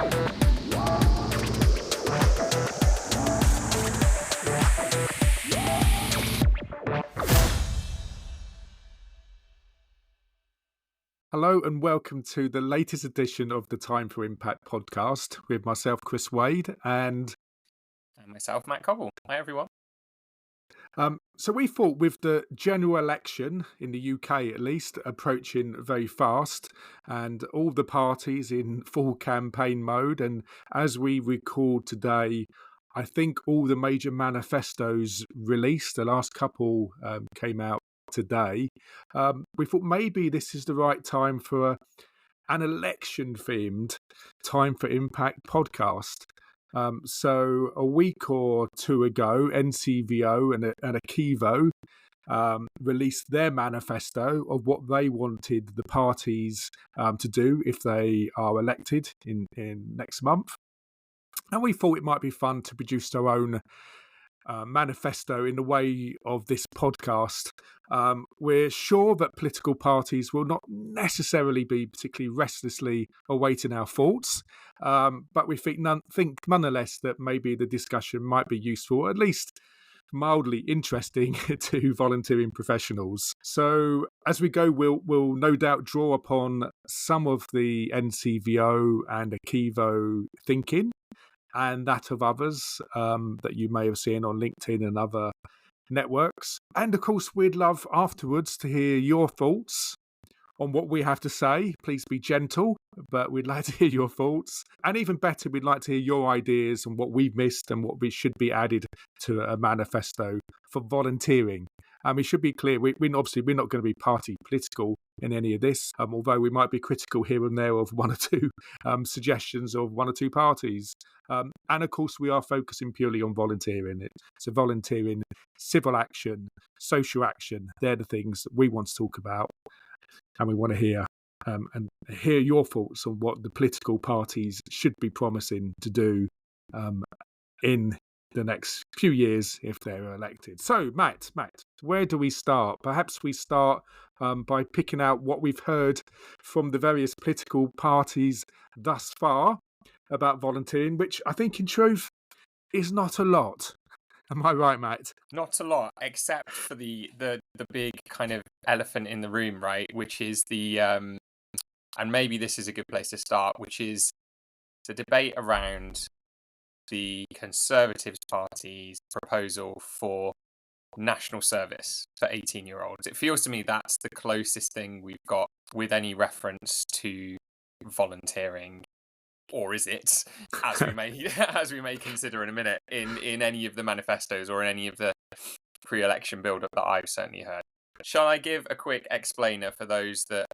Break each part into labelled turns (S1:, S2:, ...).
S1: Hello and welcome to the latest edition of the Time for Impact podcast with myself, Chris Wade, and
S2: myself, Matt Cobble. Hi, everyone.
S1: So we thought with the general election in the UK, at least, approaching very fast and all the parties in full campaign mode, and as we record today, I think all the major manifestos released, the last couple came out today. We thought maybe this is the right time for an election-themed Time for Impact podcast. So a week or two ago, NCVO and Akivo released their manifesto of what they wanted the parties to do if they are elected in next month. And we thought it might be fun to produce our own manifesto in the way of this podcast. We're sure that political parties will not necessarily be particularly restlessly awaiting our thoughts, but we think nonetheless that maybe the discussion might be useful, at least mildly interesting to volunteering professionals. So as we go, we'll no doubt draw upon some of the NCVO and Akivo thinking, and that of others that you may have seen on LinkedIn and other networks. And of course, we'd love afterwards to hear your thoughts on what we have to say. Please be gentle, but we'd like to hear your thoughts. And even better, we'd like to hear your ideas on what we've missed and what we should be added to a manifesto for volunteering. And we should be clear, we're not going to be party political in any of this, although we might be critical here and there of one or two suggestions of one or two parties. And of course, we are focusing purely on volunteering. So volunteering, civil action, social action, they're the things that we want to talk about. And we want to hear and hear your thoughts on what the political parties should be promising to do in the next few years if they're elected. So, Matt, where do we start? Perhaps we start by picking out what we've heard from the various political parties thus far about volunteering, which I think in truth is not a lot. Am I right, Matt?
S2: Not a lot, except for the big kind of elephant in the room, right? Which is the, and maybe this is a good place to start, which is the debate around the Conservative Party's proposal for national service for 18-year-olds. It feels to me that's the closest thing we've got with any reference to volunteering. Or is it, as we may consider in a minute, in any of the manifestos or in any of the pre-election build-up that I've certainly heard? Shall I give a quick explainer for those that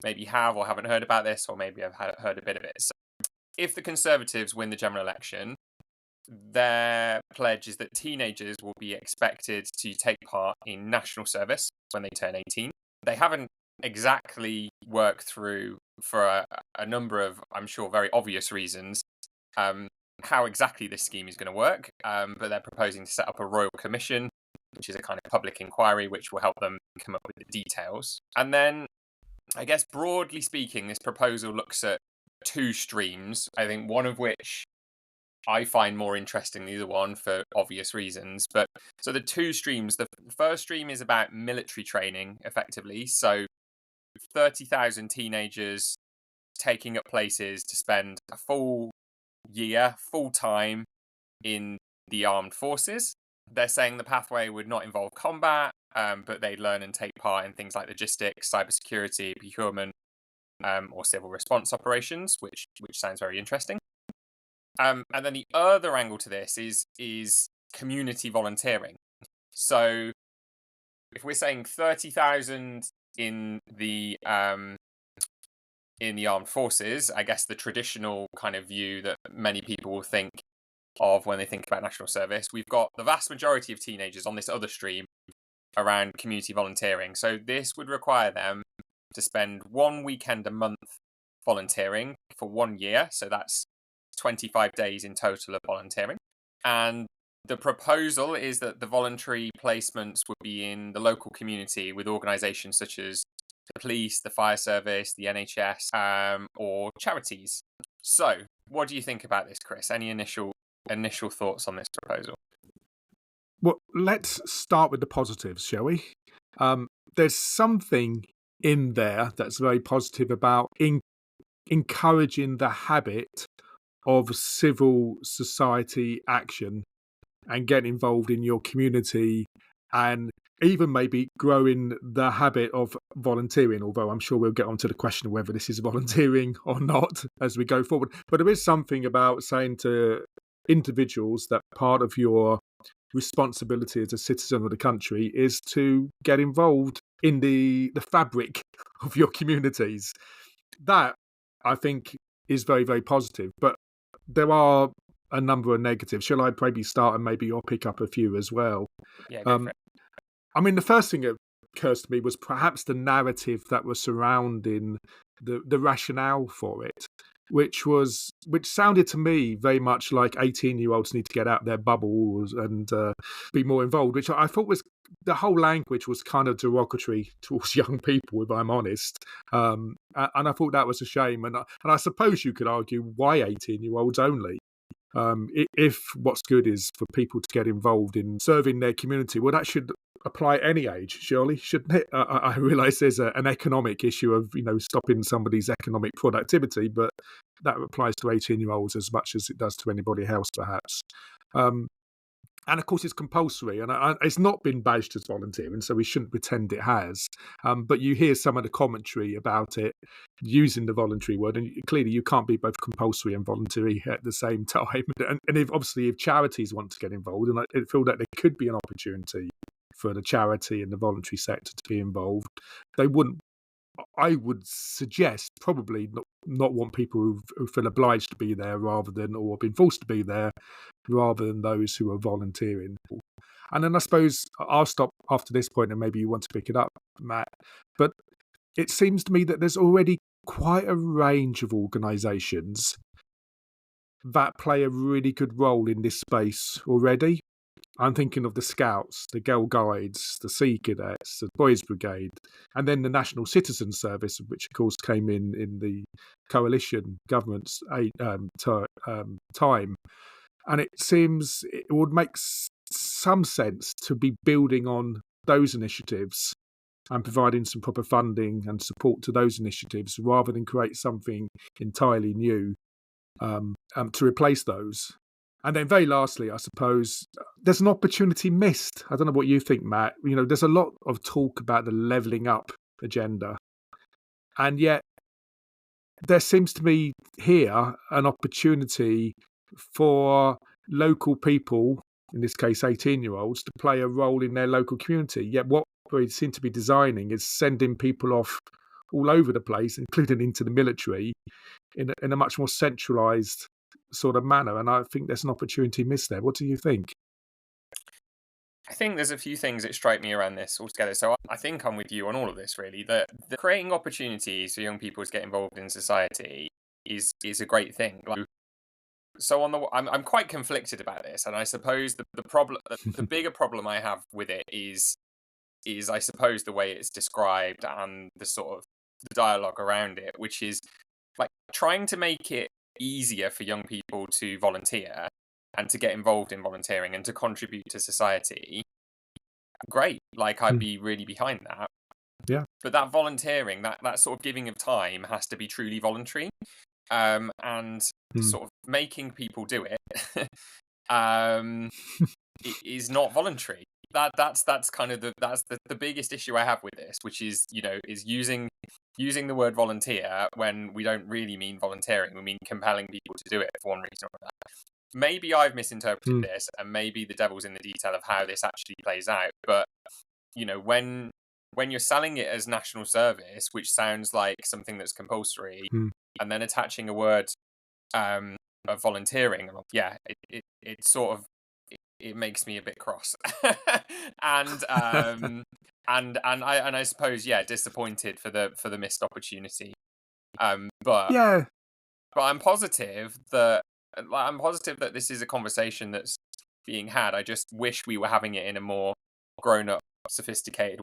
S2: maybe have or haven't heard about this, or maybe have heard a bit of it? So if the Conservatives win the general election, their pledge is that teenagers will be expected to take part in national service when they turn 18. They haven't exactly worked through, for a number of, I'm sure, very obvious reasons, how exactly this scheme is going to work, but they're proposing to set up a royal commission, which is a kind of public inquiry which will help them come up with the details. And then, I guess broadly speaking, this proposal looks at two streams, I think one of which I find more interesting than the other one for obvious reasons. But so the two streams, the first stream is about military training, effectively. So 30,000 teenagers taking up places to spend a full year, full time in the armed forces. They're saying the pathway would not involve combat, but they'd learn and take part in things like logistics, cybersecurity, procurement, or civil response operations, which sounds very interesting. And then the other angle to this is community volunteering. So if we're saying 30,000 in the armed forces, I guess the traditional kind of view that many people will think of when they think about national service, we've got the vast majority of teenagers on this other stream around community volunteering. So this would require them to spend 1 weekend a month volunteering for 1 year. So that's 25 days in total of volunteering. And the proposal is that the voluntary placements would be in the local community with organisations such as the police, the fire service, the NHS, or charities. So, what do you think about this, Chris? Any initial thoughts on this proposal?
S1: Well, let's start with the positives, shall we? There's something in there that's very positive about encouraging the habit of civil society action and getting involved in your community, and even maybe growing the habit of volunteering, although I'm sure we'll get onto the question of whether this is volunteering or not as we go forward. But there is something about saying to individuals that part of your responsibility as a citizen of the country is to get involved in the fabric of your communities. That, I think, is very, very positive. But there are a number of negatives. Shall I maybe start and maybe you'll pick up a few as well?
S2: Yeah, go for
S1: Um,
S2: it.
S1: I mean, the first thing that occurs to me was perhaps the narrative that was surrounding the rationale for it, which sounded to me very much like 18-year-olds need to get out their bubbles and be more involved, which I thought was the whole language was kind of derogatory towards young people, if I'm honest. And I thought that was a shame. And I suppose you could argue why 18-year-olds only. If what's good is for people to get involved in serving their community, well, that should apply at any age, surely, shouldn't it? I realise there's an economic issue of stopping somebody's economic productivity, but that applies to 18-year-olds as much as it does to anybody else, perhaps. Um, and of course, it's compulsory, and it's not been badged as volunteering, so we shouldn't pretend it has. But you hear some of the commentary about it using the voluntary word, and clearly you can't be both compulsory and voluntary at the same time. And if charities want to get involved, and I feel that there could be an opportunity for the charity and the voluntary sector to be involved, they wouldn't. I would suggest probably not want people who feel obliged to be there rather than, or been forced to be there, rather than those who are volunteering. And then I suppose I'll stop after this point and maybe you want to pick it up, Matt. But it seems to me that there's already quite a range of organisations that play a really good role in this space already. I'm thinking of the Scouts, the Girl Guides, the Sea Cadets, the Boys Brigade, and then the National Citizen Service, which of course came in the coalition government's time. And it seems it would make some sense to be building on those initiatives and providing some proper funding and support to those initiatives rather than create something entirely new to replace those. And then very lastly, I suppose, there's an opportunity missed. I don't know what you think, Matt. There's a lot of talk about the levelling up agenda. And yet there seems to be here an opportunity for local people, in this case 18-year-olds, to play a role in their local community. Yet what we seem to be designing is sending people off all over the place, including into the military, in a much more centralised sort of manner. And I think there's an opportunity missed there. What do you think?
S2: I think there's a few things that strike me around this altogether. So I think I'm with you on all of this, really. That the creating opportunities for young people to get involved in society is a great thing. So I'm quite conflicted about this, and I suppose the problem, the bigger problem I have with it is I suppose the way it's described and the sort of the dialogue around it, which is like trying to make it easier for young people to volunteer and to get involved in volunteering and to contribute to society. Great, like I'd
S1: Mm,
S2: be really behind that.
S1: yeah.
S2: But that volunteering, that sort of giving of time has to be truly voluntary. And
S1: Mm,
S2: sort of making people do it um, is not voluntary. That's kind of the biggest issue I have with this, which is is using the word volunteer when we don't really mean volunteering. We mean compelling people to do it for one reason or another. Maybe I've misinterpreted
S1: mm,
S2: this, and maybe the devil's in the detail of how this actually plays out. But when you're selling it as national service, which sounds like something that's compulsory,
S1: mm.
S2: and then attaching a word um, of volunteering, yeah, it sort of it makes me a bit cross, and I suppose disappointed for the missed opportunity. But
S1: Yeah.
S2: I'm positive that this is a conversation that's being had. I just wish we were having it in a more grown up, sophisticated.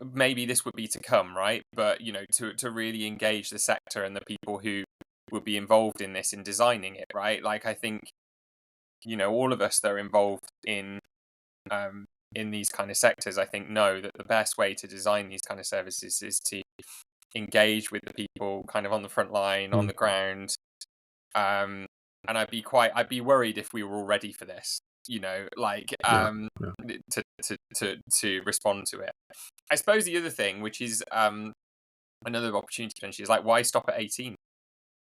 S2: Maybe this would be to come, right? But to really engage the sector and the people who would be involved in this, in designing it, right? Like, I think, all of us that are involved in these kind of sectors, I think, know that the best way to design these kind of services is to engage with the people kind of on the front line, on
S1: Mm.
S2: the ground. And I'd be worried if we were all ready for this, like,
S1: Yeah, yeah.
S2: to respond to it. I suppose the other thing, which is another opportunity potentially, is like, why stop at 18?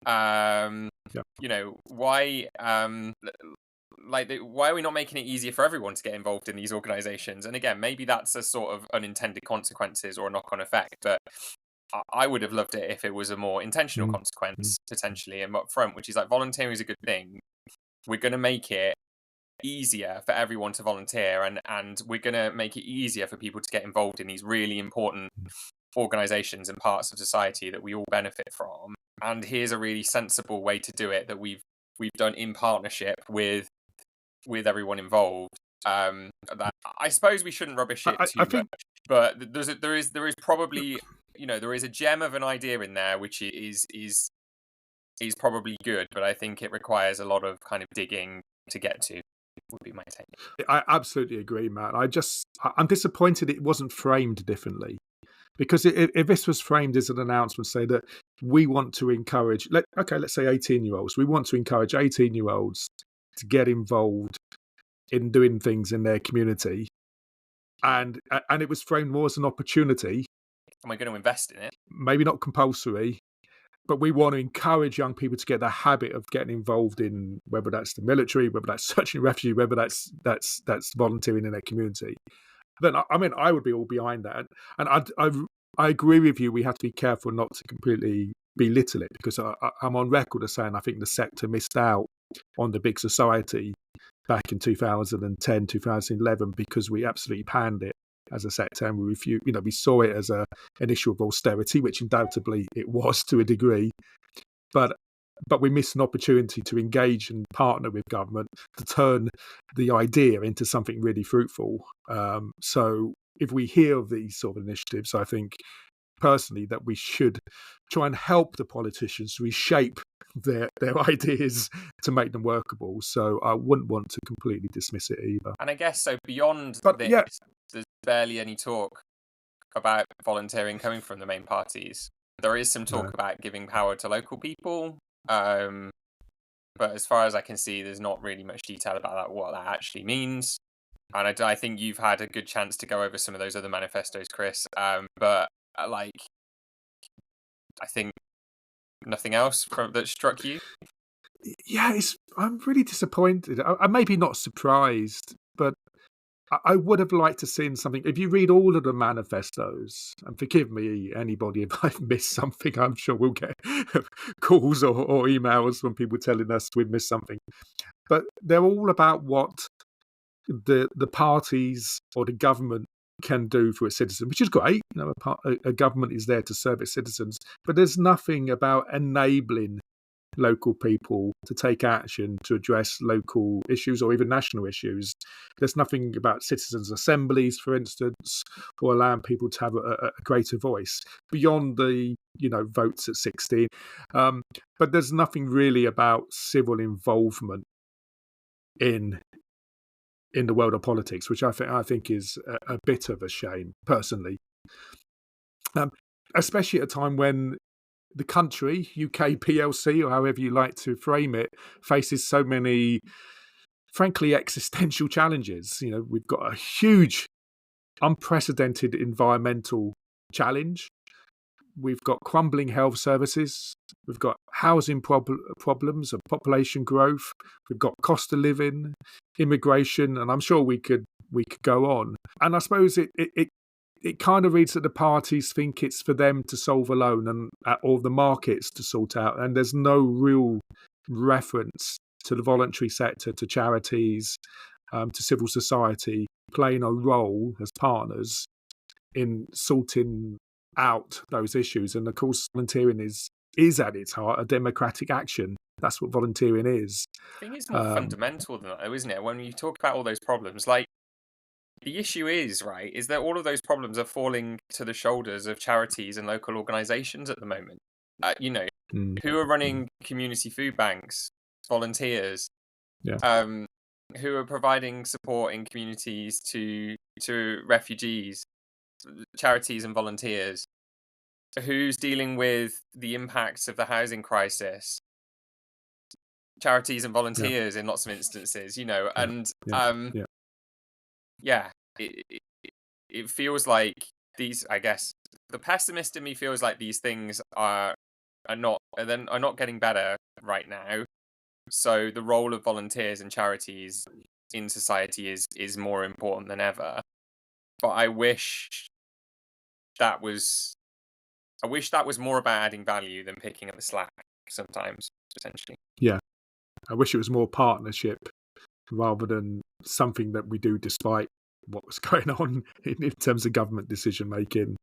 S2: Um,
S1: Yeah.
S2: Why why are we not making it easier for everyone to get involved in these organizations? And again, maybe that's a sort of unintended consequences or a knock-on effect, but I would have loved it if it was a more intentional
S1: Mm, mm,
S2: consequence, potentially, and up front, which is like, volunteering is a good thing. We're going to make it easier for everyone to volunteer, and we're going to make it easier for people to get involved in these really important
S1: mm.
S2: organizations and parts of society that we all benefit from. And here's a really sensible way to do it that we've done in partnership with everyone involved. That I suppose we shouldn't rubbish it
S1: I
S2: too much,
S1: think
S2: but there is probably, there is a gem of an idea in there which is probably good, but I think it requires a lot of kind of digging to get to. Would be my take.
S1: I absolutely agree, Matt. I'm disappointed it wasn't framed differently. Because if this was framed as an announcement, say that we want to encourage, let's say 18-year-olds, we want to encourage 18-year-olds to get involved in doing things in their community, and it was framed more as an opportunity,
S2: And we're going to invest in it.
S1: maybe not compulsory, but we want to encourage young people to get the habit of getting involved in, whether that's the military, whether that's searching refugee, whether that's volunteering in their community. Then I would be all behind that, and I agree with you. We have to be careful not to completely belittle it, because I'm on record as saying I think the sector missed out on the big society back in 2010, 2011, because we absolutely panned it as a sector, and we saw it as an issue of austerity, which undoubtedly it was to a degree, but we missed an opportunity to engage and partner with government to turn the idea into something really fruitful. So if we hear of these sort of initiatives, I think personally that we should try and help the politicians reshape their ideas to make them workable. So I wouldn't want to completely dismiss it either.
S2: And I guess so, beyond
S1: But
S2: this,
S1: yeah,
S2: there's barely any talk about volunteering coming from the main parties. There is some talk
S1: no.
S2: about giving power to local people, but as far as I can see, there's not really much detail about that, what that actually means. And I think you've had a good chance to go over some of those other manifestos, Chris. But like, I think nothing else that struck you.
S1: Yeah, I'm really disappointed. I'm maybe not surprised, but I would have liked to seen something. If you read all of the manifestos, and forgive me, anybody, if I've missed something, I'm sure we'll get calls or emails from people telling us we've missed something. But they're all about what the parties or the government can do for its citizens, which is great. A government is there to serve its citizens, but there's nothing about enabling local people to take action to address local issues or even national issues. There's nothing about citizens' assemblies, for instance, or allowing people to have a greater voice beyond the votes at 16. But there's nothing really about civil involvement in the world of politics, which I think is a bit of a shame, personally. Especially at a time when the country, UK PLC, or however you like to frame it, faces so many, frankly, existential challenges. We've got a huge, unprecedented environmental challenge. We've got crumbling health services. We've got housing problems and population growth. We've got cost of living, immigration, and I'm sure we could go on. And I suppose it kind of reads that the parties think it's for them to solve alone, and or the markets to sort out. And there's no real reference to the voluntary sector, to charities, to civil society playing a role as partners in sorting out those issues. And of course, volunteering is at its heart a democratic action. That's what volunteering is.
S2: I think it's more fundamental than that, though, isn't it? When you talk about all those problems, like, the issue is, right, is that all of those problems are falling to the shoulders of charities and local organisations at the moment. You know,
S1: Mm.
S2: who are running community food banks, volunteers,
S1: Yeah.
S2: who are providing support in communities to refugees, charities and volunteers, who's dealing with the impacts of the housing crisis, charities and
S1: Yeah.
S2: volunteers in lots of instances, you know,
S1: Yeah.
S2: and
S1: Yeah. Yeah.
S2: yeah, it feels like these, I guess, the pessimist in me feels like these things are not getting better right now. So the role of volunteers and charities in society is more important than ever. But that was I wish that was more about adding value than picking up the slack sometimes, potentially.
S1: Yeah. I wish it was more partnership rather than something that we do despite what was going on in terms of government decision making.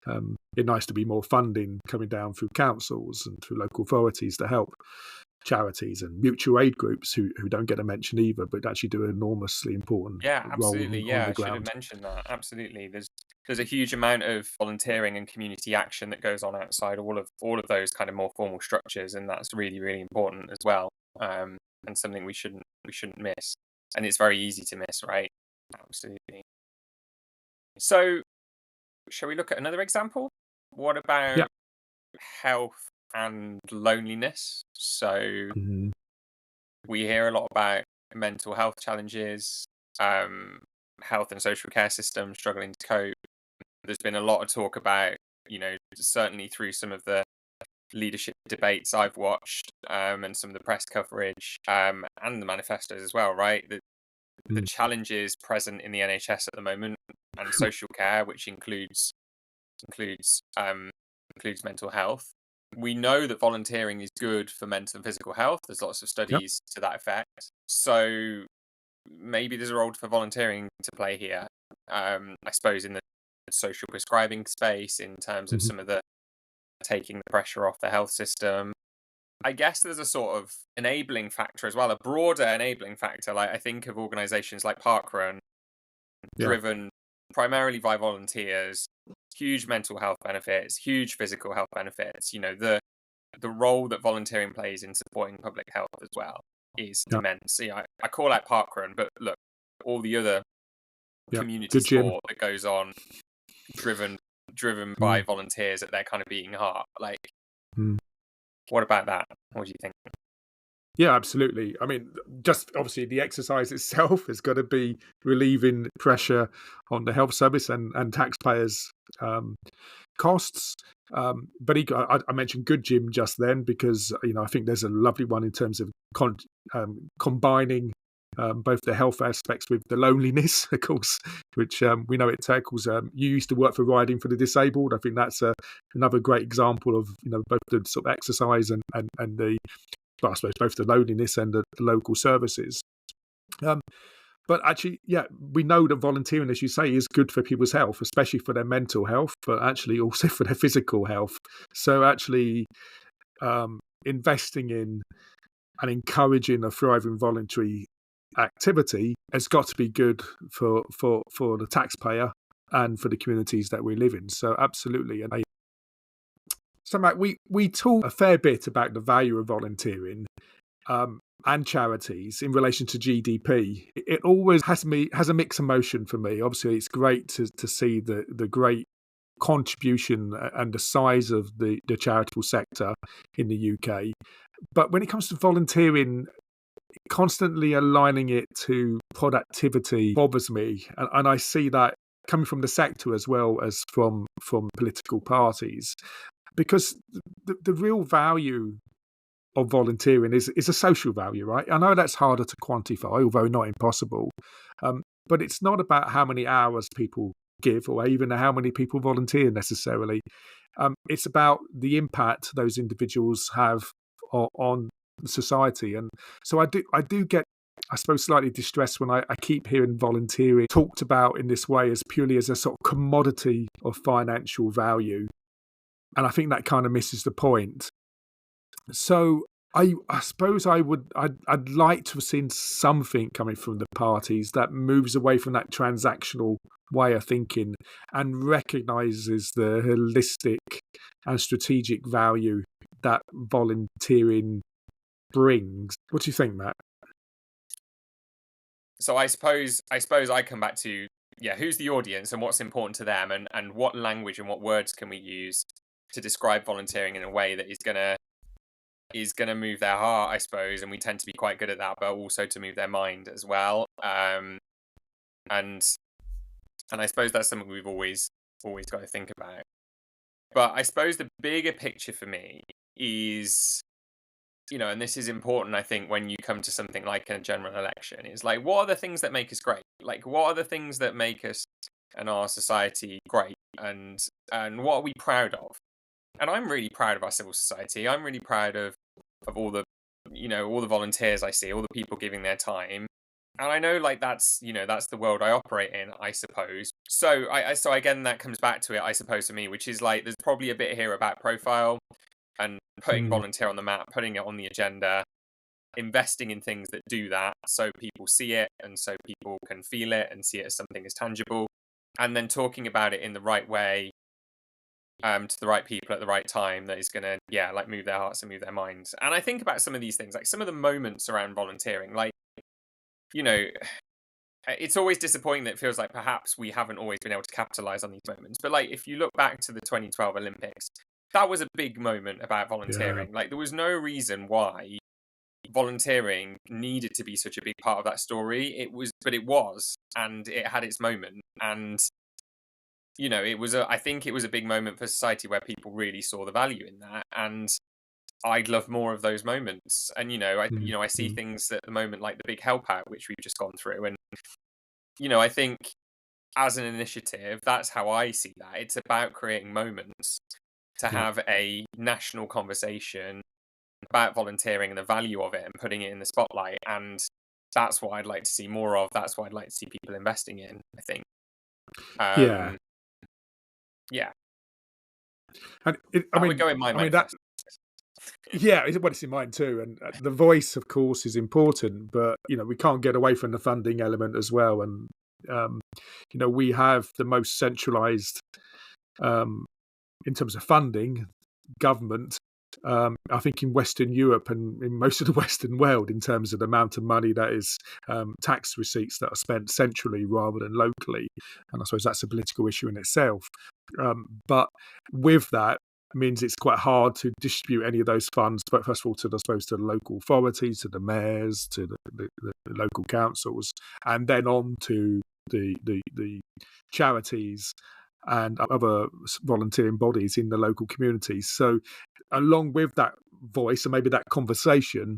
S1: It'd nice to be more funding coming down through councils and through local authorities to help charities and mutual aid groups who don't get a mention either, but actually do an enormously important
S2: Yeah,
S1: role
S2: absolutely.
S1: on
S2: Yeah,
S1: the
S2: I should have
S1: ground.
S2: mentioned that. Absolutely. There's a huge amount of volunteering and community action that goes on outside all of those kind of more formal structures, and that's really, really important as well. And something we shouldn't miss. And it's very easy to miss, right? Absolutely. So, shall we look at another example? What
S1: Yeah.
S2: about health and loneliness? So,
S1: Mhm.
S2: we hear a lot about mental health challenges, um, health and social care systems struggling to cope. There's been a lot of talk about, you know, certainly through some of the leadership debates I've watched, and some of the press coverage, and the manifestos as well, right? The
S1: Mm.
S2: challenges present in the NHS at the moment and social care, which includes includes mental health. We know that volunteering is good for mental and physical health. There's lots of
S1: Yep.
S2: studies to that effect. So maybe there's a role for volunteering to play here. I suppose in the social prescribing space, in terms of
S1: Mhm.
S2: some of the taking the pressure off the health system. I guess there's a sort of enabling factor as well, a broader enabling factor. Like I think of organisations like Parkrun,
S1: Yeah.
S2: driven primarily by volunteers, huge mental health benefits, huge physical health benefits. You know, the role that volunteering plays in supporting public health as well is
S1: Yeah.
S2: immense. You know, I call out Parkrun, but look, all the other
S1: Yeah.
S2: community
S1: Good gym.
S2: sport that goes on, driven by
S1: Mm.
S2: volunteers at their kind of beating heart. Like,
S1: Mm.
S2: what about that? What do you think?
S1: Yeah, absolutely. I mean, just obviously the exercise itself has got to be relieving pressure on the health service and taxpayers' costs. But I mentioned Good Gym just then because I think there's a lovely one in terms of combining both the health aspects with the loneliness, of course, which we know it tackles. You used to work for Riding for the Disabled. I think that's another great example of both the sort of exercise and the, well, I suppose both the loneliness and the local services. But actually, yeah, we know that volunteering, as you say, is good for people's health, especially for their mental health, but actually also for their physical health. So actually, investing in and encouraging a thriving voluntary activity has got to be good for the taxpayer and for the communities that we live in. So absolutely, and so Matt, we talk a fair bit about the value of volunteering. And charities in relation to GDP, it always has a mixed emotion for me. Obviously, it's great to see the great contribution and the size of the charitable sector in the UK. But when it comes to volunteering, constantly aligning it to productivity bothers me, and I see that coming from the sector as well as from political parties, because the real value of volunteering is a social value, right? I know that's harder to quantify, although not impossible. But it's not about how many hours people give or even how many people volunteer necessarily. It's about the impact those individuals have on society. And so I do get, I suppose, slightly distressed when I keep hearing volunteering talked about in this way as purely as a sort of commodity of financial value. And I think that kind of misses the point. So I suppose I'd like to have seen something coming from the parties that moves away from that transactional way of thinking and recognises the holistic and strategic value that volunteering brings. What do you think, Matt?
S2: So I suppose I come back to, who's the audience and what's important to them, and what language and what words can we use to describe volunteering in a way that is gonna move their heart, I suppose, and we tend to be quite good at that, but also to move their mind as well. And I suppose that's something we've always got to think about. But I suppose the bigger picture for me is, and this is important, I think, when you come to something like a general election, is like, what are the things that make us great? Like, what are the things that make us and our society great? And what are we proud of? And I'm really proud of our civil society. I'm really proud of all the, all the volunteers I see, all the people giving their time. And I know, like, that's the world I operate in, I suppose. So so again, that comes back to it, I suppose, for me, which is like, there's probably a bit here about profile and putting
S1: Mm,
S2: volunteer on the map, putting it on the agenda, investing in things that do that, so people see it and so people can feel it and see it as something as tangible, and then talking about it in the right way, to the right people at the right time, that is gonna, like, move their hearts and move their minds. And I think about some of these things, like some of the moments around volunteering, like, you know, it's always disappointing that it feels like perhaps we haven't always been able to capitalize on these moments. But like, if you look back to the 2012 Olympics, that was a big moment about
S1: yeah.
S2: volunteering. Like, there was no reason why volunteering needed to be such a big part of that story. But it was, and it had its moment. And I think it was a big moment for society where people really saw the value in that. And I'd love more of those moments. And
S1: Mm,
S2: I see
S1: mm,
S2: things at the moment like the big help out, which we've just gone through, and I think, as an initiative, that's how I see that. It's about creating moments to
S1: yeah.
S2: have a national conversation about volunteering and the value of it and putting it in the spotlight. And that's what I'd like to see more of. That's what I'd like to see people investing in, I think.
S1: Yeah.
S2: Um, yeah,
S1: And
S2: that would go in my
S1: I mean that.
S2: manifesto.
S1: Yeah, it's in mine too, and the voice, of course, is important, but we can't get away from the funding element as well. And um, we have the most centralised, um, in terms of funding, government. I think in Western Europe and in most of the Western world, in terms of the amount of money that is tax receipts that are spent centrally rather than locally, and I suppose that's a political issue in itself. But with that, means it's quite hard to distribute any of those funds, but first of all, I suppose, to the local authorities, to the mayors, to the local councils, and then on to the charities and other volunteering bodies in the local communities. So, along with that voice and maybe that conversation,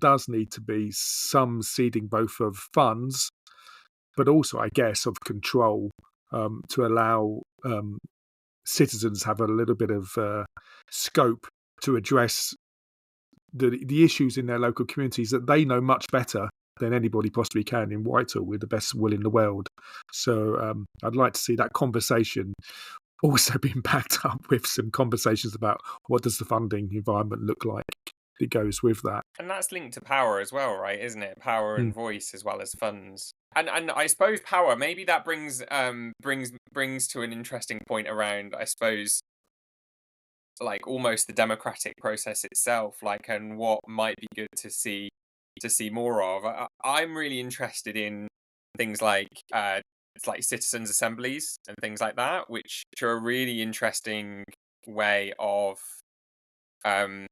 S1: does need to be some seeding both of funds, but also, I guess, of control, to allow citizens have a little bit of scope to address the issues in their local communities that they know much better than anybody possibly can in Whitehall with the best will in the world. So I'd like to see that conversation also being backed up with some conversations about what does the funding environment look like that goes with that.
S2: And that's linked to power as well, right? Isn't it? Power
S1: Mm,
S2: and voice as well as funds. And I suppose power, maybe that brings to an interesting point around, I suppose, like, almost the democratic process itself, like, and what might be good to see more of. I'm really interested in things like, it's like citizens assemblies and things like that, which are a really interesting way um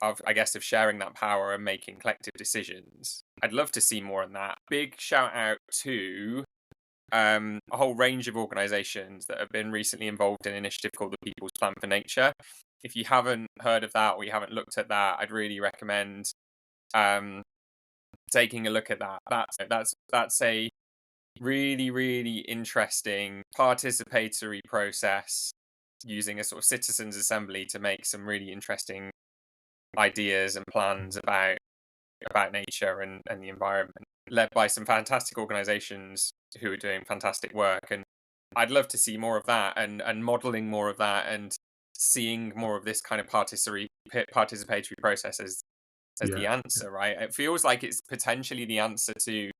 S2: I guess, of sharing that power and making collective decisions. I'd love to see more on that. Big shout out to a whole range of organisations that have been recently involved in an initiative called the People's Plan for Nature. If you haven't heard of that or you haven't looked at that, I'd really recommend um, taking a look at that. That's a really, really interesting participatory process using a sort of citizens assembly to make some really interesting ideas and plans about nature and the environment, led by some fantastic organizations who are doing fantastic work. And I'd love to see more of that, and modeling more of that, and seeing more of this kind of participatory process as
S1: yeah,
S2: the answer, right? It feels like it's potentially the answer to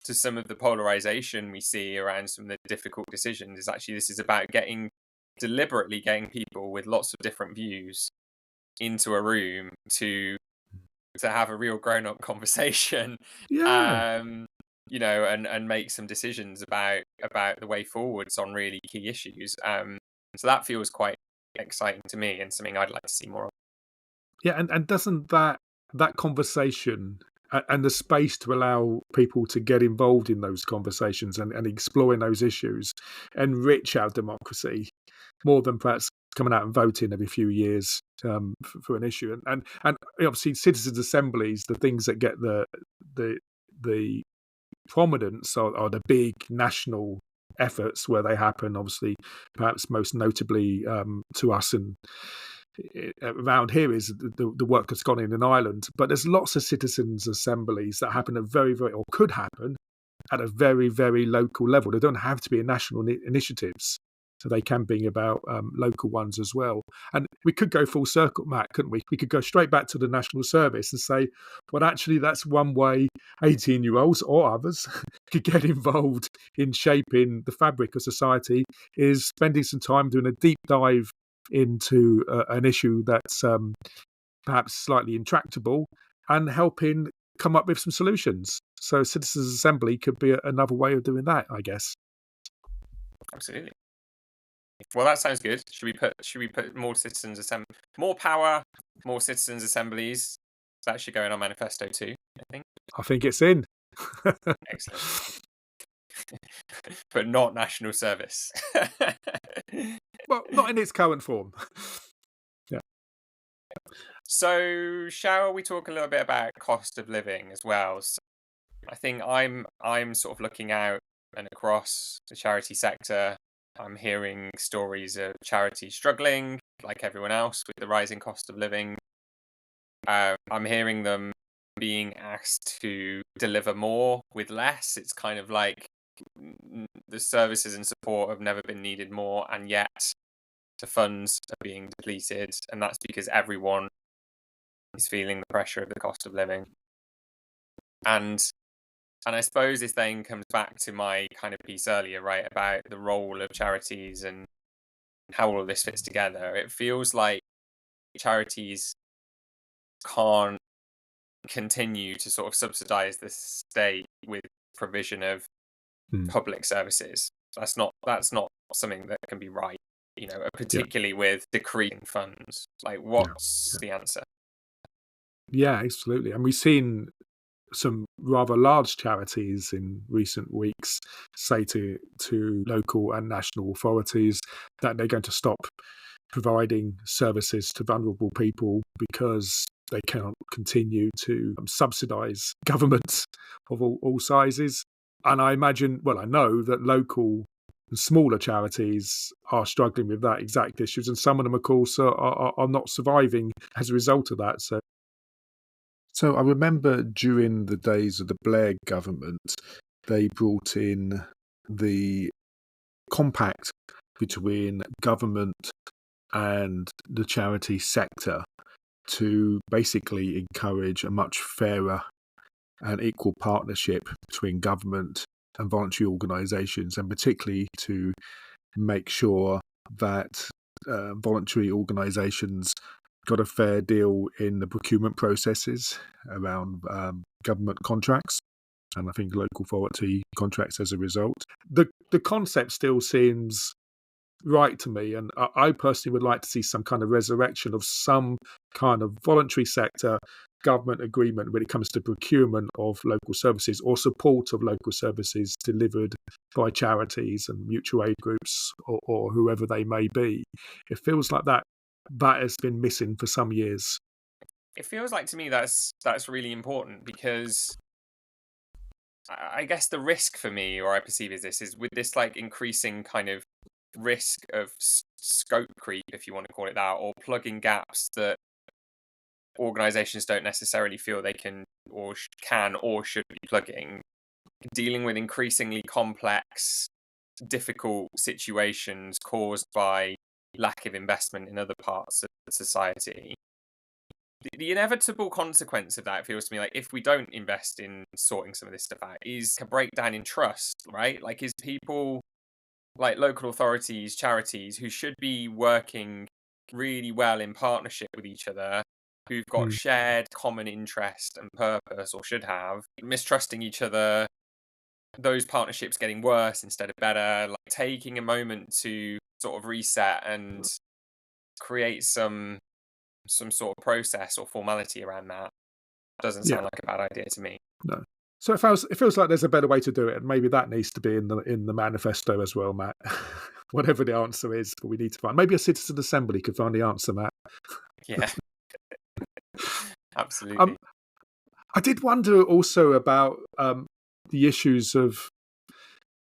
S2: some of the polarization we see around some of the difficult decisions. Is actually, this is about deliberately getting people with lots of different views into a room to have a real grown-up conversation,
S1: Yeah.
S2: um, and make some decisions about the way forwards on really key issues. So that feels quite exciting to me and something I'd like to see more of.
S1: Yeah, and doesn't that conversation and the space to allow people to get involved in those conversations and exploring those issues enrich our democracy more than perhaps coming out and voting every few years for an issue. And obviously, citizens' assemblies, the things that get the the prominence are the big national efforts where they happen. Obviously, perhaps most notably to us and around here is the work that's gone in Ireland. But there's lots of citizens' assemblies that happen at very, or could happen at a very, very local level. They don't have to be national initiatives. So they can be about local ones as well. And we could go full circle, Matt, couldn't we? We could go straight back to the national service and say, well, actually, that's one way 18-year-olds or others could get involved in shaping the fabric of society is spending some time doing a deep dive into an issue that's perhaps slightly intractable and helping come up with some solutions. So citizens' assembly could be another way of doing that, I guess.
S2: Absolutely. Well, that sounds good. Should we put more power, more citizens assemblies? That should go in our manifesto too, I think.
S1: I think it's in.
S2: Excellent. But not national service.
S1: Well, not in its current form. Yeah.
S2: So, shall we talk a little bit about cost of living as well? So I think I'm sort of looking out and across the charity sector. I'm hearing stories of charities struggling, like everyone else, with the rising cost of living. I'm hearing them being asked to deliver more with less. It's kind of like the services and support have never been needed more, and yet the funds are being depleted, and that's because everyone is feeling the pressure of the cost of living. And I suppose this then comes back to my kind of piece earlier, right, about the role of charities and how all of this fits together. It feels like charities can't continue to sort of subsidize the state with provision of public services. That's not something that can be right, particularly with decreasing funds. Like, what's the answer?
S1: Yeah, absolutely. And we've seen some rather large charities in recent weeks say to local and national authorities that they're going to stop providing services to vulnerable people because they cannot continue to subsidise governments of all sizes. And I imagine, well, I know that local and smaller charities are struggling with that exact issues, and some of them, of course, are not surviving as a result of that. So I remember during the days of the Blair government, they brought in the compact between government and the charity sector to basically encourage a much fairer and equal partnership between government and voluntary organisations, and particularly to make sure that voluntary organisations got a fair deal in the procurement processes around government contracts, and I think local authority contracts as a result. The concept still seems right to me, and I personally would like to see some kind of resurrection of some kind of voluntary sector government agreement when it comes to procurement of local services or support of local services delivered by charities and mutual aid groups or whoever they may be. It feels like that has been missing for some years.
S2: It feels like to me that's really important because I guess the risk for me, or I perceive as this, is with this like increasing kind of risk of scope creep, if you want to call it that, or plugging gaps that organizations don't necessarily feel they can or should be plugging, dealing with increasingly complex, difficult situations caused by lack of investment in other parts of society. The inevitable consequence of that feels to me like if we don't invest in sorting some of this stuff out is a breakdown in trust, right? Like, is people like local authorities, charities who should be working really well in partnership with each other, who've got
S1: Mm.
S2: shared common interest and purpose, or should have, mistrusting each other, those partnerships getting worse instead of better, like taking a moment to sort of reset and create some sort of process or formality around that doesn't
S1: Yeah,
S2: sound like a bad idea to me.
S1: no. So it feels like there's a better way to do it, and maybe that needs to be in the manifesto as well, Matt. Whatever the answer is, but we need to find. Maybe a citizen assembly could find the answer, Matt.
S2: Yeah,
S1: Um,
S2: absolutely.
S1: I did wonder also about the issues of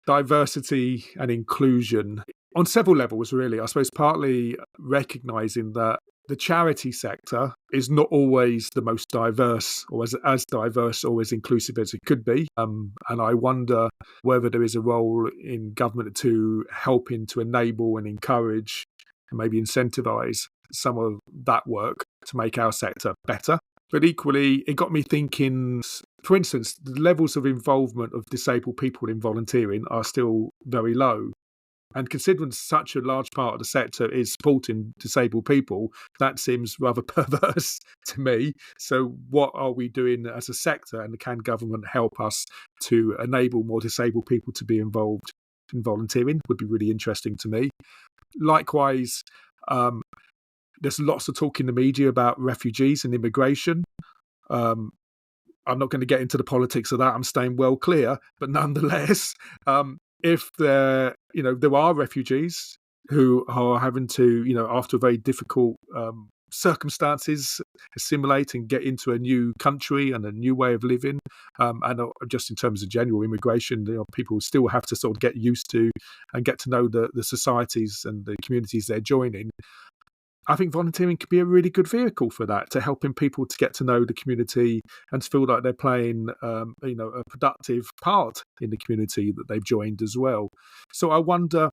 S1: diversity and inclusion on several levels, really. I suppose partly recognizing that the charity sector is not always the most diverse or as diverse or as inclusive as it could be. And I wonder whether there is a role in government to helping to enable and encourage and maybe incentivize some of that work to make our sector better. But equally, it got me thinking, for instance, the levels of involvement of disabled people in volunteering are still very low. And considering such a large part of the sector is supporting disabled people, that seems rather perverse to me. So, what are we doing as a sector, and can government help us to enable more disabled people to be involved in volunteering? Would be really interesting to me. Likewise, um, there's lots of talk in the media about refugees and immigration. Um, I'm not going to get into the politics of that. I'm staying well clear. But nonetheless, if there are refugees who are having to, after very difficult circumstances, assimilate and get into a new country and a new way of living, and just in terms of general immigration, people still have to sort of get used to and get to know the societies and the communities they're joining. I think volunteering could be a really good vehicle for that, to helping people to get to know the community and to feel like they're playing, a productive part in the community that they've joined as well. So I wonder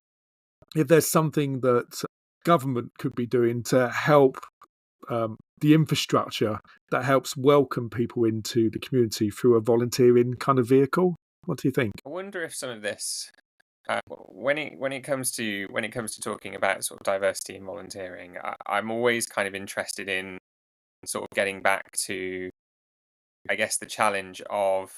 S1: if there's something that government could be doing to help the infrastructure that helps welcome people into the community through a volunteering kind of vehicle. What do you think?
S2: I wonder if some of this, when it comes to talking about sort of diversity and volunteering, I'm always kind of interested in sort of getting back to, I guess, the challenge of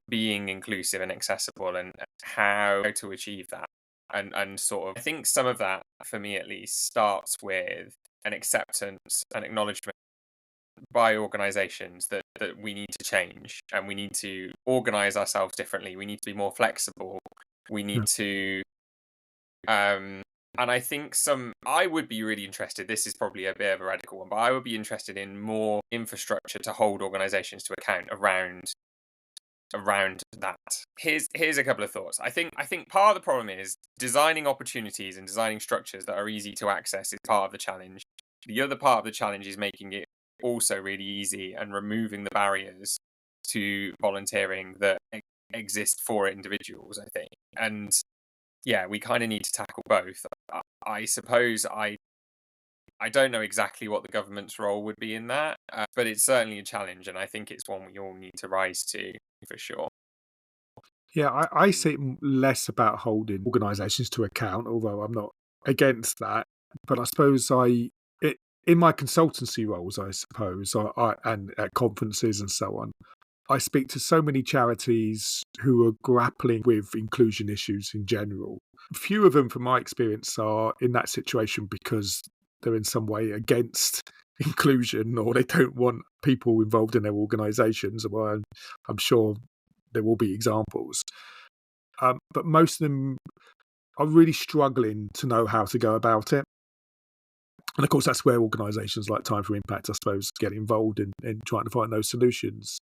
S2: being inclusive and accessible, and how to achieve that. And sort of, I think some of that, for me at least, starts with an acceptance and acknowledgement by organizations that we need to change, and we need to organize ourselves differently. We need to be more flexible. We
S1: Yeah.
S2: need to um and I think I would be really interested. This is probably a bit of a radical one, but I would be interested in more infrastructure to hold organizations to account around that. Here's a couple of thoughts. I think part of the problem is designing opportunities and designing structures that are easy to access is part of the challenge. The other part of the challenge is making it also really easy and removing the barriers to volunteering that exist for individuals, I think. And yeah, we kind of need to tackle both. I suppose I don't know exactly what the government's role would be in that, but it's certainly a challenge, and I think it's one we all need to rise to for sure.
S1: Yeah, I see it less about holding organisations to account, although I'm not against that. But I suppose in my consultancy roles, I suppose, and at conferences and so on, I speak to so many charities who are grappling with inclusion issues in general. Few of them, from my experience, are in that situation because they're in some way against inclusion, or they don't want people involved in their organisations. Well, I'm sure there will be examples. But most of them are really struggling to know how to go about it. And of course, that's where organisations like Time for Impact, I suppose, get involved in trying to find those solutions.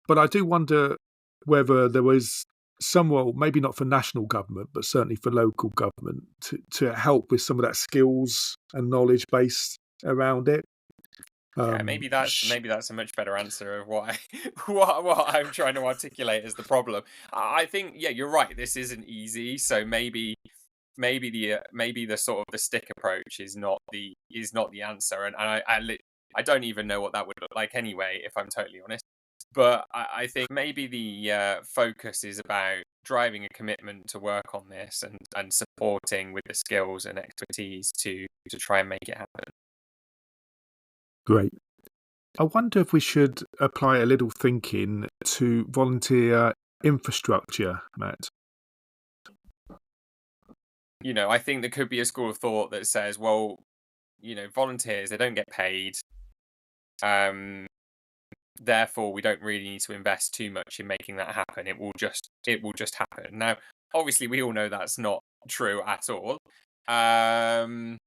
S1: But I do wonder whether there was some role, maybe not for national government, but certainly for local government, to help with some of that skills and knowledge base around it.
S2: Yeah,
S1: Um, sh-
S2: maybe that's a much better answer of what what I'm trying to articulate as the problem. I think, yeah, you're right. This isn't easy, so maybe the sort of the stick approach is not the answer, and I don't even know what that would look like anyway, if I'm totally honest. But I think maybe the focus is about driving a commitment to work on this and supporting with the skills and expertise to try and make it happen.
S1: Great. I wonder if we should apply a little thinking to volunteer infrastructure, Matt.
S2: I think there could be a school of thought that says, well, volunteers, they don't get paid. Um, Therefore, we don't really need to invest too much in making that happen. It will just happen. Now, obviously, we all know that's not true at all. Um,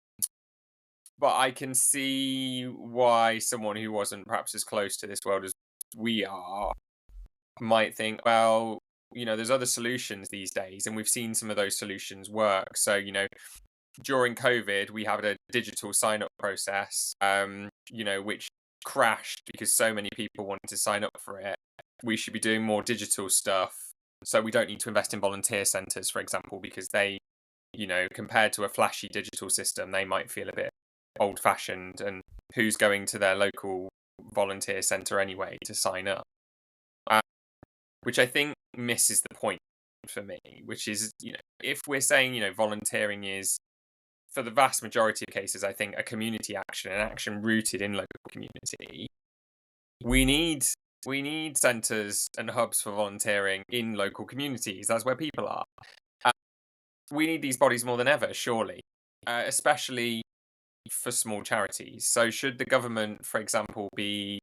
S2: but I can see why someone who wasn't perhaps as close to this world as we are might think, well, there's other solutions these days, and we've seen some of those solutions work. So, during COVID, we had a digital sign up process, which crashed because so many people wanted to sign up for it. We should be doing more digital stuff. So we don't need to invest in volunteer centres, for example, because they, compared to a flashy digital system, they might feel a bit old fashioned. And who's going to their local volunteer centre anyway to sign up? Which I think misses the point for me, which is, if we're saying, volunteering is, for the vast majority of cases, I think a community action, an action rooted in local community. We need centres and hubs for volunteering in local communities. That's where people are. We need these bodies more than ever, surely, especially for small charities. So should the government, for example, be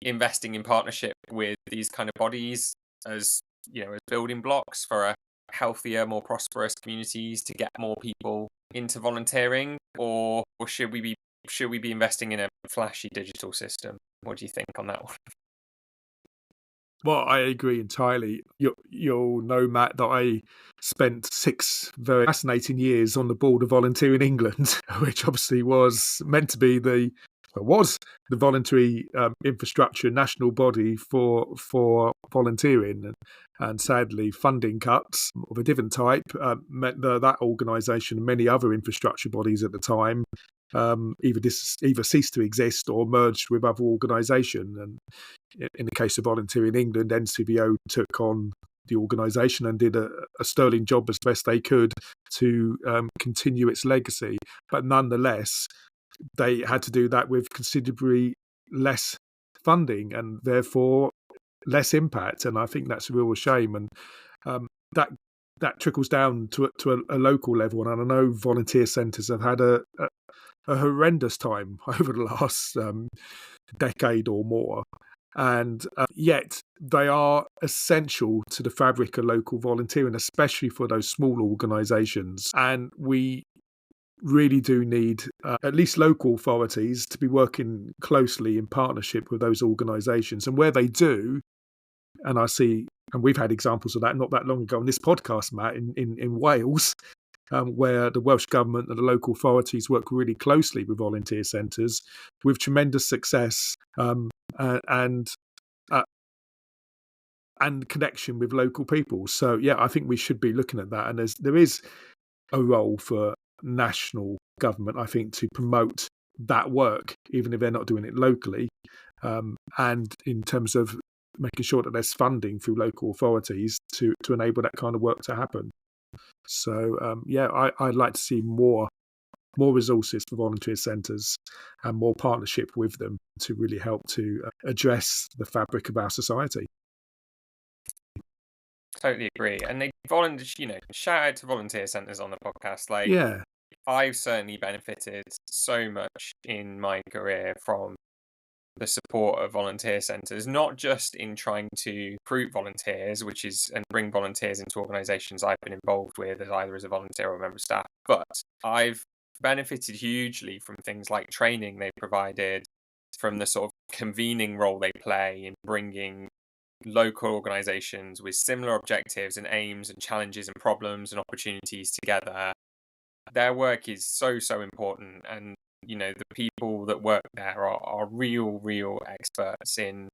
S2: investing in partnership with these kind of bodies as as building blocks for a healthier, more prosperous communities to get more people into volunteering, or should we be investing in a flashy digital system? What do you think on that one?
S1: Well, I agree entirely. You'll know, Matt, that I spent 6 very fascinating years on the board of Volunteer in England, which obviously was meant to be was the voluntary infrastructure national body for volunteering, and sadly, funding cuts of a different type meant that organisation and many other infrastructure bodies at the time either ceased to exist or merged with other organisations. And in the case of Volunteer in England, NCVO took on the organisation and did a sterling job as best they could to continue its legacy. But nonetheless, they had to do that with considerably less funding and therefore less impact. And I think that's a real shame. And that trickles down to a local level. And I know volunteer centres have had a horrendous time over the last decade or more. And yet they are essential to the fabric of local volunteering, especially for those small organisations. And we really do need at least local authorities to be working closely in partnership with those organisations. And where they do, and we've had examples of that not that long ago on this podcast, Matt, in Wales, where the Welsh Government and the local authorities work really closely with volunteer centres with tremendous success and connection with local people. So, yeah, I think we should be looking at that. And there is a role for national government, I think, to promote that work, even if they're not doing it locally. And in terms of making sure that there's funding through local authorities to enable that kind of work to happen. So, I'd like to see more resources for volunteer centres and more partnership with them to really help to address the fabric of our society.
S2: Totally agree. And shout out to volunteer centres on the podcast. Like,
S1: Yeah,
S2: I've certainly benefited so much in my career from the support of volunteer centres, not just in trying to recruit volunteers, and bring volunteers into organisations I've been involved with as either as a volunteer or member of staff, but I've benefited hugely from things like training they provided, from the sort of convening role they play in bringing local organisations with similar objectives and aims and challenges and problems and opportunities together. Their work is so, so important, and the people that work there are real experts in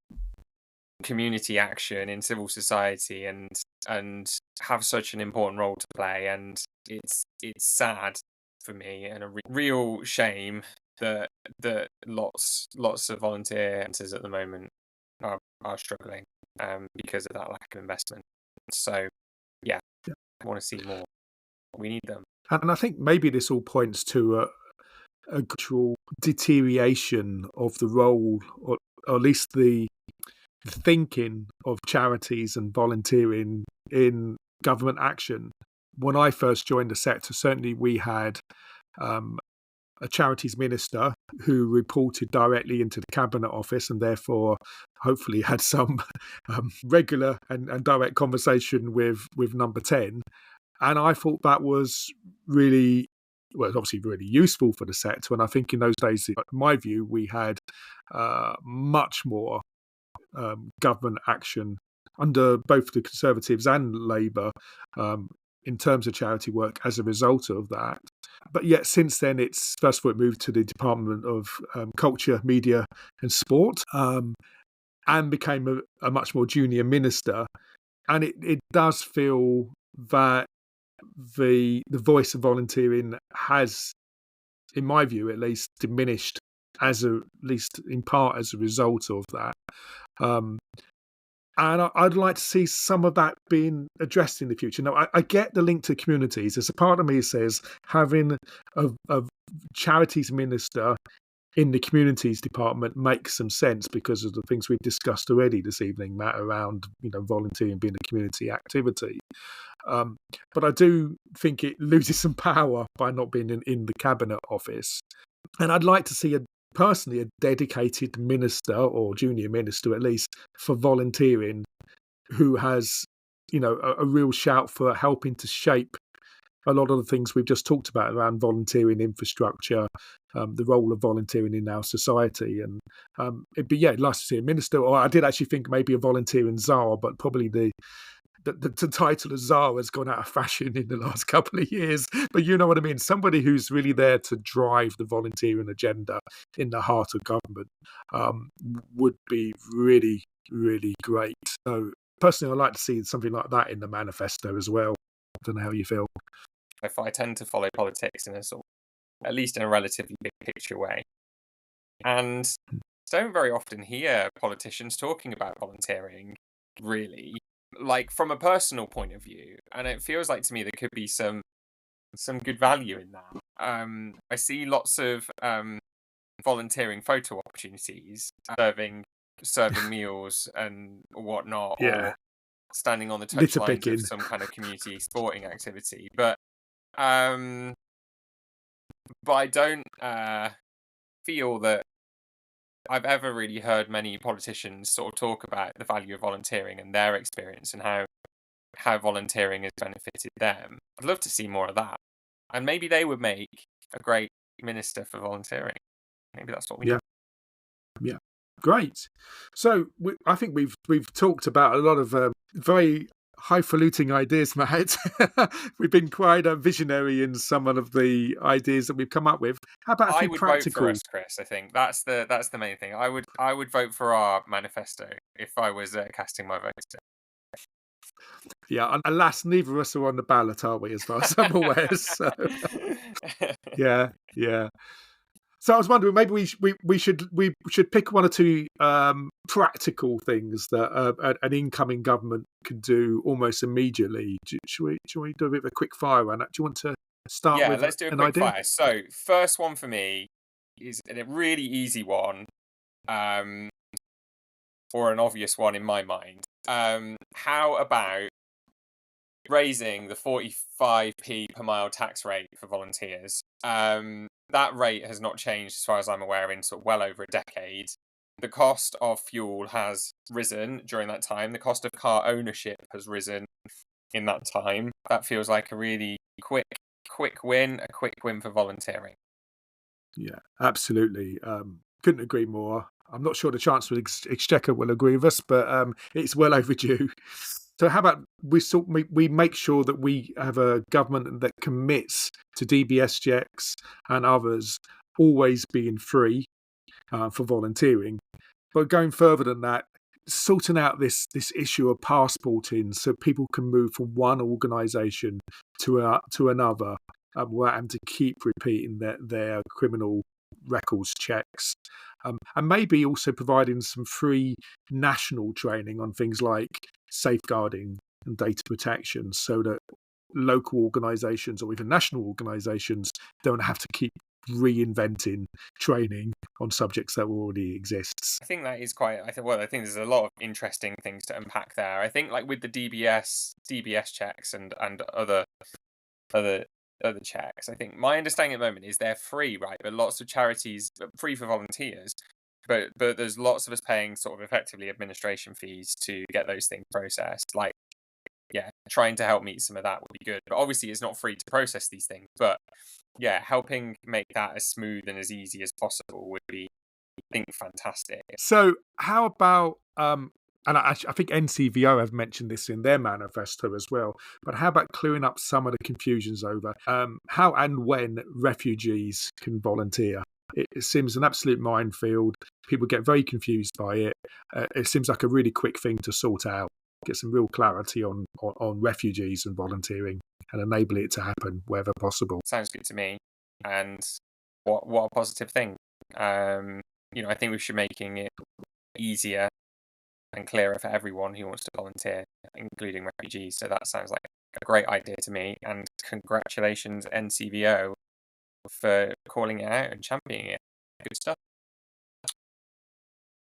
S2: community action, in civil society, and have such an important role to play. And it's sad for me, and a real shame that lots of volunteer centres at the moment are struggling because of that lack of investment. So Yeah, I want to see more. We need them.
S1: And I think maybe this all points to a gradual deterioration of the role, or at least the thinking of charities and volunteering in government action. When I first joined the sector, certainly we had a charities minister who reported directly into the cabinet office and therefore hopefully had some regular and direct conversation with number 10. And I thought that was really, well, obviously really useful for the sector. And I think in those days, in my view, we had much more government action under both the Conservatives and Labour in terms of charity work as a result of that. But yet since then, it's first of all, it moved to the Department of Culture, Media and Sport, and became a much more junior minister. And it does feel that the voice of volunteering has, in my view at least, diminished at least in part as a result of that. And I'd like to see some of that being addressed in the future. Now, I get the link to communities. There's a part of me that says having a charities minister in the communities department makes some sense because of the things we've discussed already this evening, Matt, around volunteering being a community activity. But I do think it loses some power by not being in the cabinet office. And I'd like to see personally a dedicated minister or junior minister at least for volunteering who has a real shout for helping to shape a lot of the things we've just talked about around volunteering infrastructure, the role of volunteering in our society. And it'd be nice to see a minister, or I did actually think maybe a volunteering czar, but probably the title of czar has gone out of fashion in the last couple of years. But you know what I mean? Somebody who's really there to drive the volunteering agenda in the heart of government would be really, really great. So personally, I'd like to see something like that in the manifesto as well. I don't know how you feel.
S2: If I tend to follow politics in a sort of, at least in a relatively big picture way, and don't very often hear politicians talking about volunteering, really, like from a personal point of view. And it feels like to me there could be some good value in that. I see lots of volunteering photo opportunities, serving meals and whatnot, or standing on the touchlines of some kind of community sporting activity. But I don't feel that I've ever really heard many politicians sort of talk about the value of volunteering and their experience and how volunteering has benefited them. I'd love to see more of that. And maybe they would make a great minister for volunteering. Maybe that's what we need.
S1: Yeah. Great. So I think we've talked about a lot of very highfalutin ideas, Matt. We've been quite visionary in some of the ideas that we've come up with. How about a few practical?
S2: Vote for us, Chris. I think that's the main thing. I would vote for our manifesto if I was casting my vote.
S1: Yeah, alas, neither of us are on the ballot, are we? As far as I'm aware. So yeah. So I was wondering, maybe we should pick one or two practical things that an incoming government could do almost immediately. Should we do a bit of a quick fire on that? Do you want to start with
S2: let's do a quick fire. So first one for me is a really easy one, or an obvious one in my mind. How about raising the 45p per mile tax rate for volunteers? That rate has not changed as far as I'm aware in sort of well over a decade. The cost of fuel has risen during that time. The cost of car ownership has risen in that time. That feels like a really quick win for volunteering.
S1: Yeah, absolutely. Couldn't agree more. I'm not sure the Chancellor of the Exchequer will agree with us, but it's well overdue. So how about we make sure that we have a government that commits to DBS checks and others always being free for volunteering. But going further than that, sorting out this issue of passporting so people can move from one organisation to another without having to keep repeating their criminal records checks. And maybe also providing some free national training on things like safeguarding and data protection, so that local organisations or even national organisations don't have to keep reinventing training on subjects that already exists.
S2: I think that is quite. I think there's a lot of interesting things to unpack there. I think like with the DBS checks and other other checks. I think my understanding at the moment is they're free, right? But lots of charities free for volunteers. But there's lots of us paying sort of effectively administration fees to get those things processed. Like, yeah, trying to help meet some of that would be good. But obviously, it's not free to process these things. But yeah, helping make that as smooth and as easy as possible would be, I think, fantastic.
S1: So, how about and I think NCVO have mentioned this in their manifesto as well. But how about clearing up some of the confusions over how and when refugees can volunteer? It seems an absolute minefield. People get very confused by it. It seems like a really quick thing to sort out. Get some real clarity on refugees and volunteering, and enable it to happen wherever possible.
S2: Sounds good to me. And what a positive thing. I think we should making it easier and clearer for everyone who wants to volunteer, including refugees. So that sounds like a great idea to me. And congratulations, NCVO, for calling it out and championing it. Good stuff.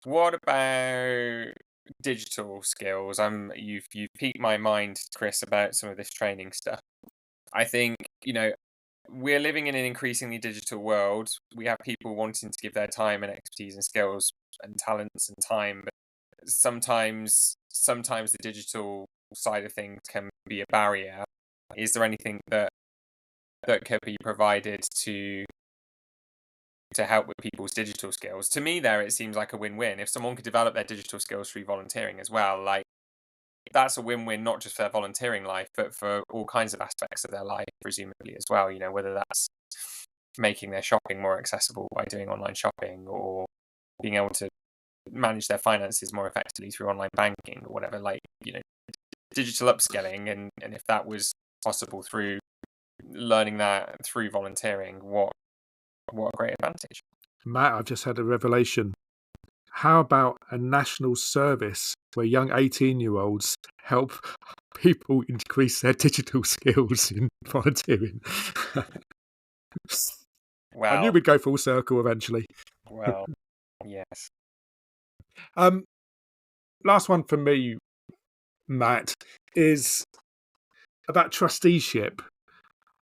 S2: What about digital skills? You've piqued my mind, Chris, about some of this training stuff. I think, we're living in an increasingly digital world. We have people wanting to give their time and expertise and skills and talents and time, but sometimes the digital side of things can be a barrier. Is there anything that could be provided to help with people's digital skills? To me, there it seems like a win-win. If someone could develop their digital skills through volunteering as well, like that's a win-win, not just for their volunteering life, but for all kinds of aspects of their life, presumably as well. Whether that's making their shopping more accessible by doing online shopping, or being able to manage their finances more effectively through online banking or whatever. Like, digital upskilling, and if that was possible through learning that through volunteering, what a great advantage.
S1: Matt, I've just had a revelation. How about a national service where young 18-year-olds help people increase their digital skills in volunteering? I knew
S2: Well,
S1: we'd go full circle eventually.
S2: well, yes.
S1: Last one for me, Matt, is about trusteeship.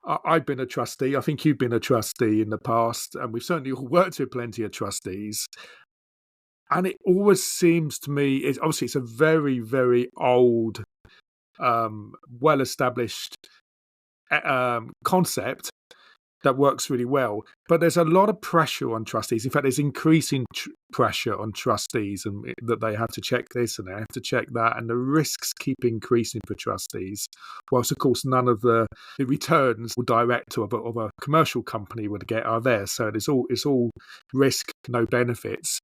S1: I've been a trustee. I think you've been a trustee in the past, and we've certainly all worked with plenty of trustees. And it always seems to me, it's a very, very old, well-established concept that works really well. But there's a lot of pressure on trustees. In fact, there's increasing pressure on trustees, and that they have to check this and they have to check that, and the risks keep increasing for trustees. Whilst, of course, none of the returns or direct of a commercial company would get are there. So it's all risk, no benefits.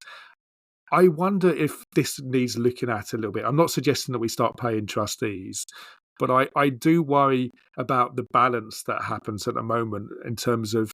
S1: I wonder if this needs looking at a little bit. I'm not suggesting that we start paying trustees, but I do worry about the balance that happens at the moment in terms of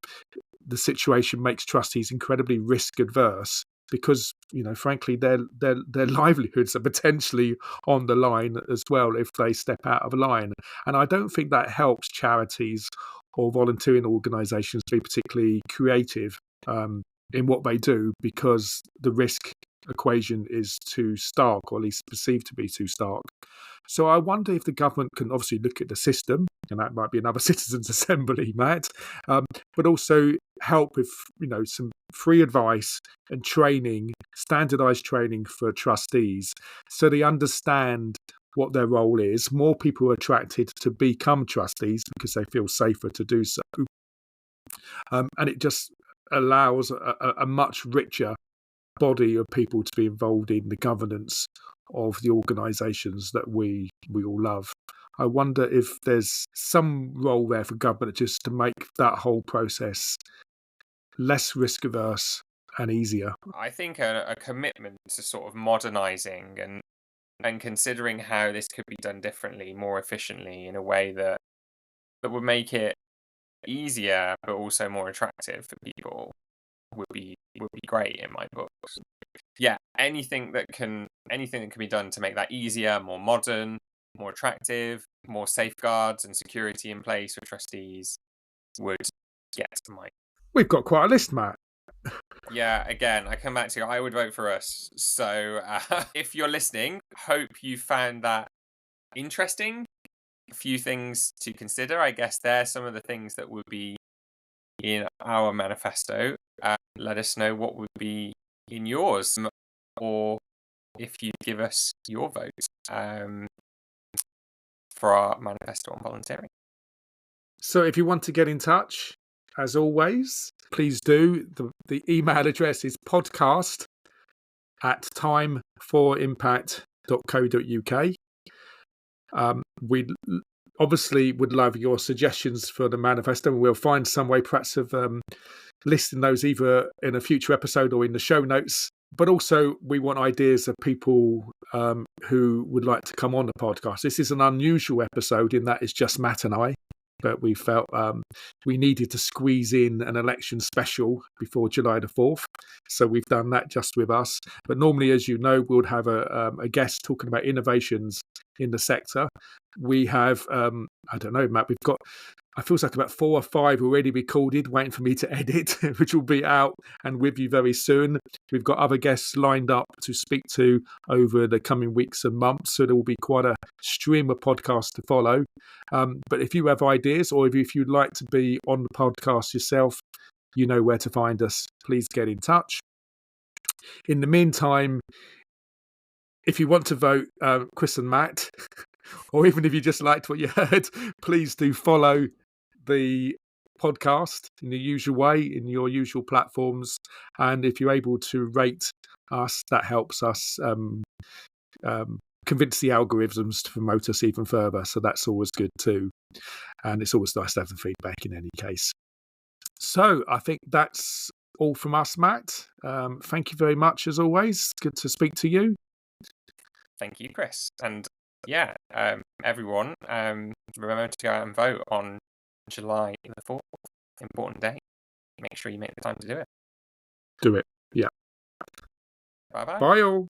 S1: the situation makes trustees incredibly risk adverse because, frankly, their livelihoods are potentially on the line as well if they step out of line. And I don't think that helps charities or volunteering organisations to be particularly creative in what they do, because the risk equation is too stark, or at least perceived to be too stark. So I wonder if the government can obviously look at the system, and that might be another citizens' assembly, Matt, but also help with some free advice and training, standardised training for trustees, so they understand what their role is. More people are attracted to become trustees because they feel safer to do so, and it just allows a much richer body of people to be involved in the governance of the organisations that we all love. I wonder if there's some role there for government just to make that whole process less risk averse and easier.
S2: I think a commitment to sort of modernising and considering how this could be done differently, more efficiently, in a way that would make it easier but also more attractive for people would be great in my books. Yeah, anything that can be done to make that easier, more modern, more attractive, more safeguards and security in place for trustees would get my...
S1: We've got quite a list, Matt.
S2: Yeah, again, I come back to, I would vote for us. So if you're listening, hope you found that interesting. A few things to consider. I guess they're some of the things that would be in our manifesto. Let us know what would be in yours, or if you give us your vote for our manifesto on volunteering.
S1: So if you want to get in touch, as always, please do. The email address is podcast@timeforimpact.co.uk. We obviously would love your suggestions for the manifesto, and we'll find some way perhaps of listing those either in a future episode or in the show notes. But also we want ideas of people who would like to come on the podcast. This is an unusual episode in that it's just Matt and I, but we felt we needed to squeeze in an election special before July the 4th. So we've done that just with us. But normally, as you know, we'll have a guest talking about innovations in the sector. We have, I don't know, Matt, we've got, I feel like about 4 or 5 already recorded, waiting for me to edit, which will be out and with you very soon. We've got other guests lined up to speak to over the coming weeks and months, so there will be quite a stream of podcasts to follow. But if you have ideas, or if you'd like to be on the podcast yourself, you know where to find us. Please get in touch. In the meantime, if you want to vote Chris and Matt, or even if you just liked what you heard, please do follow the podcast in the usual way, in your usual platforms. And if you're able to rate us, that helps us convince the algorithms to promote us even further. So that's always good too. And it's always nice to have the feedback in any case. So I think that's all from us, Matt. Thank you very much, as always. Good to speak to you.
S2: Thank you, Chris. And yeah, everyone, remember to go out and vote on July the 4th. Important day. Make sure you make the time to do it.
S1: Do it. Yeah.
S2: Bye-bye.
S1: Bye all.